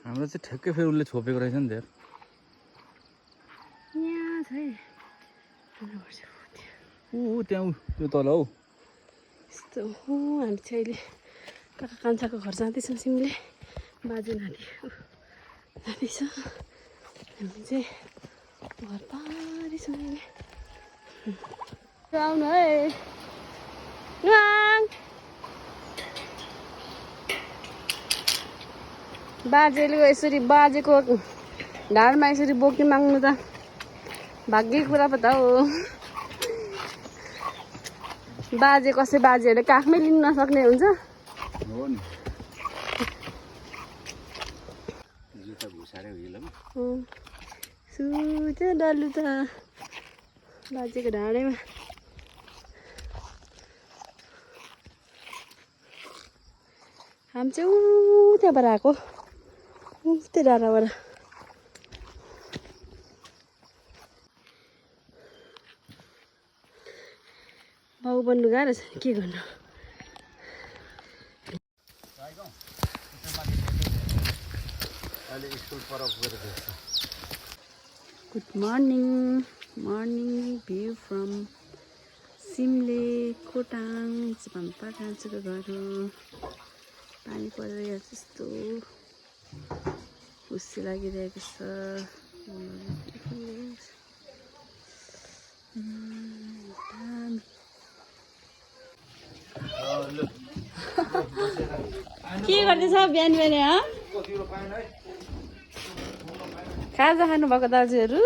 हाम्रो चाहिँ ठ्याक्कै फेरि उसले छोपेको रहेछ नि त यहाँ छ है त्यहाँ त्यो तल हौ यस्तो हो हामी चाहिँ अहिले काका कान्छाको घर जाँदैछौँ सिमले बाजे नानी जाँदैछ हामी चाहिँ घर पारिछौँ अहिले आउनु है बाजेले यसरी बाजेको ढाडमा यसरी बोक्ने माग्नु त भाग्यको कुरा पो त हो बाजे कसै बाजेहरूले काखमै लिनु नसक्ने हुन्छ हो नि जुत्ता घुसारे हिल सुत्यो डल्लु त बाजेको ढाडैमा हामी चाहिँ ऊ त्यहाँबाट आएको उस्तै डाँडाबाट बाउ बन्नु गाह्रो छ के गर्नु good morning view from Simle Khotang झम्पा कान्छोको घर हो पानी परिरहेको जस्तो खुसी लागिरहेको छ के गर्दैछ बिहान बिहान खाजा खानुभएको दाजुहरू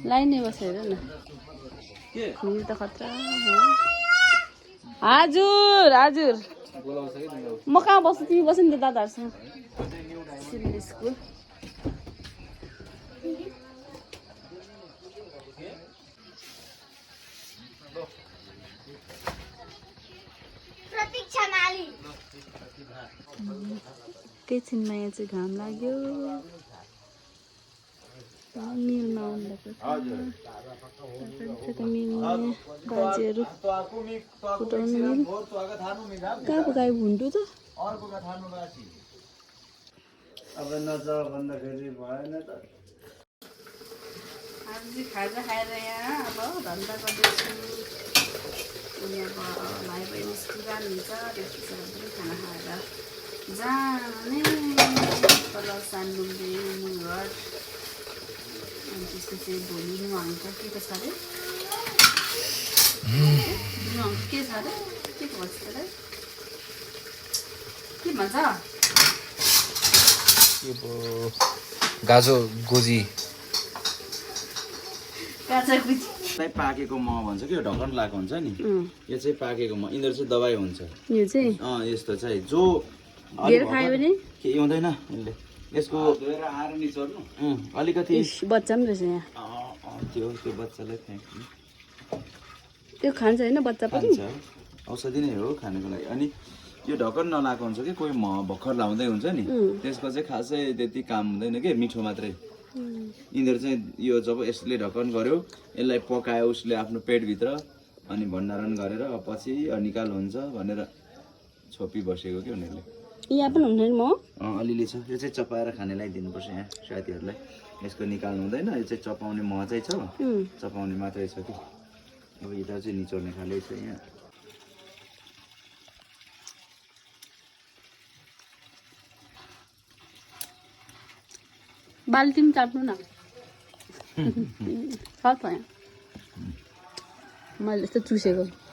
लाइनै बसेर न हिँड त खतरा हो हजुर हजुर म कहाँ बस्छु तिमी बस्नु नि त दादाहरूसँग सिभिल स्कुल एकैछिनमा यहाँ चाहिँ घाम लाग्यो मिलमा आउनुभएको मिल्ने बाजेहरू फुटाउनु मिल कहाँको गाई भुन्डु त खाजा खाएर यहाँ अब धन्दा गर्दैछु अनि अब भाइ बहिनी स्कुल जानुहुन्छ त्यसपछि पनि खाना खाएर जाने तल सानडुम्बे मुघर अनि त्यसपछि भोलि नुहाउँछ के को छ अरे नुहाउँछ के छ अरे के को भन्छ अरे के भन्छ गाजो गोजी गाजर गुजी पाकेको मह भन्छ कि ढकन लगाएको हुन्छ नि यो चाहिँ पाकेको मह यिनीहरू चाहिँ दबाई हुन्छ यो चाहिँ यस्तो चाहिँ जो धेर खायो भने केही हुँदैन यसले यसको अलिकति बच्चा पनि रहेछ यहाँ त्यो बच्चालाई फ्याँक्ने त्यो खान्छ होइन बच्चा पनि औषधि नै हो खानको लागि अनि यो ढकन नलाएको हुन्छ कि कोही मह भर्खर लाउँदै हुन्छ नि त्यसको चाहिँ खासै त्यति काम हुँदैन कि मिठो मात्रै यिनीहरू चाहिँ यो जब यसले ढकन गर्यो यसलाई पकायो उसले आफ्नो पेटभित्र अनि भण्डारण गरेर पछि निकाल हुन्छ भनेर छोपी बसेको कि उनीहरूले यहाँ पनि हुँदैन म अलिअलि छ यो चाहिँ चपाएर खानेलाई दिनुपर्छ यहाँ साथीहरूलाई यसको निकाल्नु हुँदैन यो चाहिँ चपाउने मह चाहिँ छ चपाउने मात्रै छ कि अब यता चाहिँ निचोड्ने खाले छ यहाँ बाल्टी पनि चाप्नु न छ त यहाँ मैले यस्तो चुसेको